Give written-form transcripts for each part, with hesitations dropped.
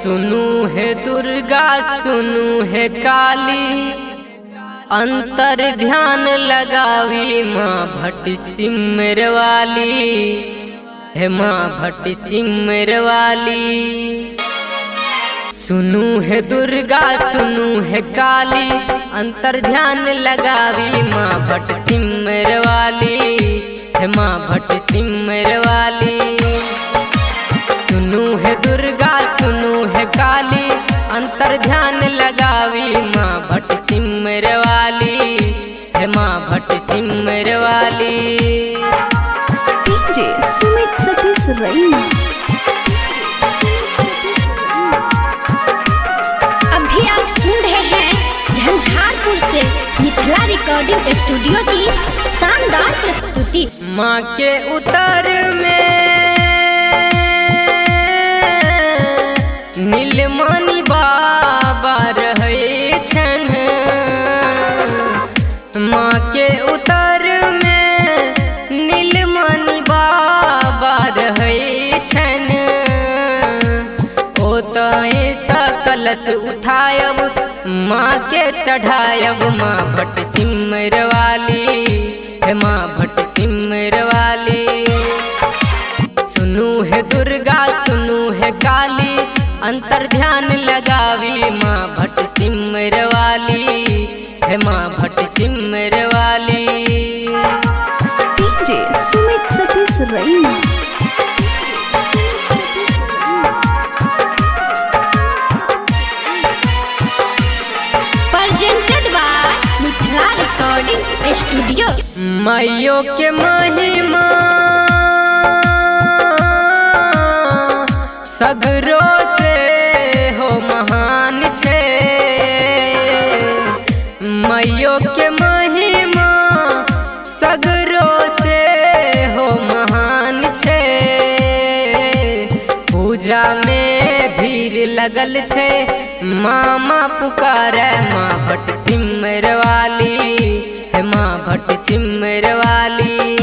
सुनू है दुर्गा सुनू है काली, अंतर ध्यान लगावी माँ भट्ट सिमर वाली है, माँ भट्ट सिमर वाली। सुनू है दुर्गा सुनू है काली, अंतर ध्यान लगावी माँ भट्ट सिमर वाली है, माँ भट्ट सिमर वाली। सुनू है दुर्गा सुनू है काली, अंतर ध्यान लगावी माँ भट्ट सिमर वाली है, माँ भट्ट सिमर वाली। डीजे सुमित सतीश रैना। अभी आप सुन रहे हैं झंझारपुर से मिथिला रिकॉर्डिंग स्टूडियो की शानदार प्रस्तुति। माँ के उतर में नीलमणि बाबा रहे छन, माँ के उतर में नीलमणि बाबा रहे छन। ओतए सकलस उठायब माँ के चढ़ायब माँ भट्ट सिमर वाली है, माँ भट्ट सिमर वाली। सुनू है दुर्गा सुनू है काली, अंतर ध्यान लगावी माँ भट्ट सिमर वाली है, माँ भट्ट सिमर वाली। DJ Sumit Satish Raina. Presented by Mithila recording studio. माइयों के महिमा सगरो से हो महान छे, माइयों के महिमा सगरो से हो महान छे। पूजा में भीड़ लगल छे मामा पुकारे माँ भट्ट सिमर वाली है, माँ भट्ट सिमर वाली।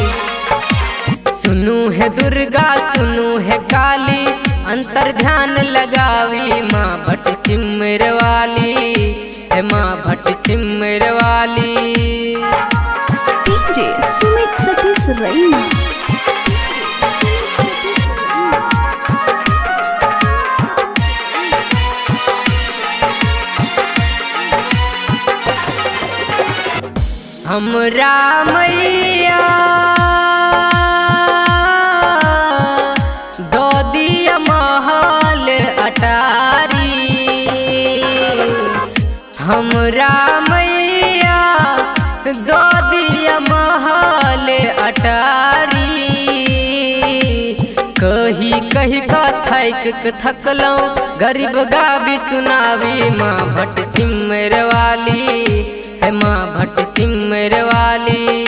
सुनू है दुर्गा सुनू है काली, अंतर ध्यान लगावी माँ भट्ट सिमर वाली है, माँ भट्ट सिमर वाली। डीजे सुमित सतीश रैना। हमरा मैया दो दिया महल अटारी, हमरा मैया दो दिया महल अटारी। कही कही का थक थकलौं गरीब गावी सुनावी माँ भट्ट सिमर वाली है, माँ भट्ट सिमर वाली।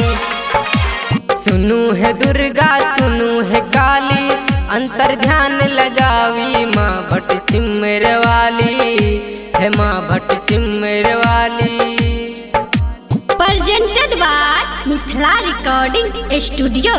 सुनू है दुर्गा सुनू है काली, अंतर ध्यान लगावी माँ भट्ट सिमर वाली है, माँ भट्ट सिमर वाली। Presented by Mithila recording studio.